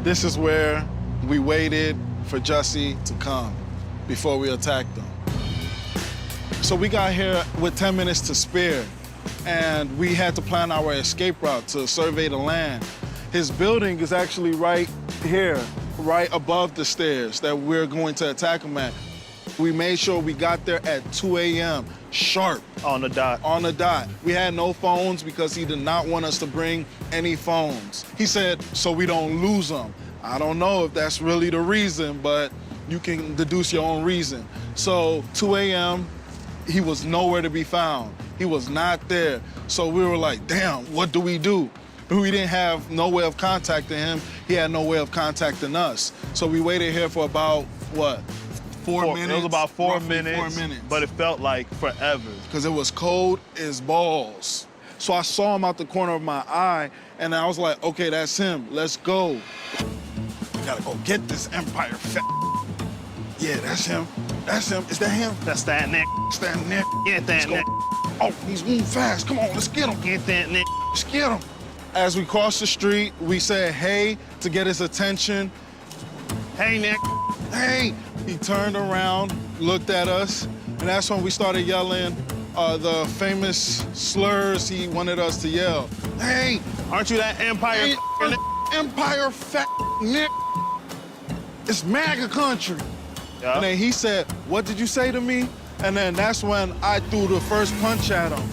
This is where we waited for Jussie to come before we attacked him. So we got here with 10 minutes to spare, and we had to plan our escape route to survey the land. His building is actually right here, right above the stairs that we're going to attack him at. We made sure we got there at 2 a.m. sharp. On the dot. On the dot. We had no phones because he did not want us to bring any phones. He said, so we don't lose them. I don't know if that's really the reason, but you can deduce your own reason. So 2 a.m., he was nowhere to be found. He was not there. So we were like, damn, what do? We didn't have no way of contacting him. He had no way of contacting us. So we waited here for about, what, 4 minutes? It was about 4 minutes, 4 minutes. But it felt like forever. Because it was cold as balls. So I saw him out the corner of my eye, and I was like, okay, that's him, let's go. We gotta go get this Empire fat. Yeah, that's him, that's him. Is that him? That's that Nick. It's that Nick. Get that Nick. Oh, he's moving fast, come on, let's get him. Get that Nick. Let's get him. As we crossed the street, we said hey to get his attention. Hey, Nick. Hey! He turned around, looked at us, and that's when we started yelling the famous slurs he wanted us to yell. Hey! Aren't you that Empire? Hey, Empire fat Nick! It's MAGA country. Yeah. And then he said, what did you say to me? And then that's when I threw the first punch at him.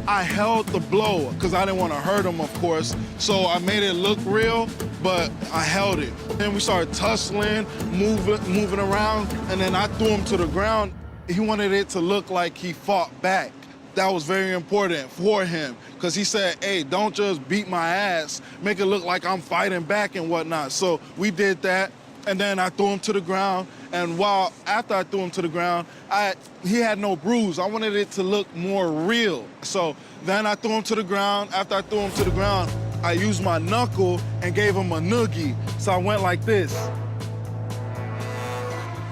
I held the blow, because I didn't want to hurt him, of course, so I made it look real, but I held it. Then we started tussling, moving around, and then I threw him to the ground. He wanted it to look like he fought back. That was very important for him, because he said, hey, don't just beat my ass, make it look like I'm fighting back and whatnot. So we did that, and then I threw him to the ground, and after I threw him to the ground, he had no bruise. I wanted it to look more real. So then I threw him to the ground. After I threw him to the ground, I used my knuckle and gave him a noogie. So I went like this.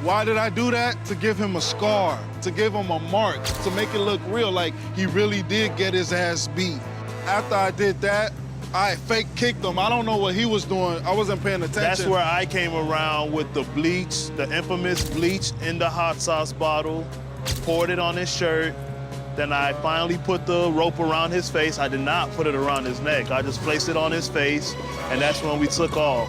Why did I do that? To give him a scar, to give him a mark, to make it look real, like he really did get his ass beat. After I did that, I fake kicked him. I don't know what he was doing. I wasn't paying attention. That's where I came around with the bleach, the infamous bleach in the hot sauce bottle, poured it on his shirt. Then I finally put the rope around his face. I did not put it around his neck. I just placed it on his face, and that's when we took off.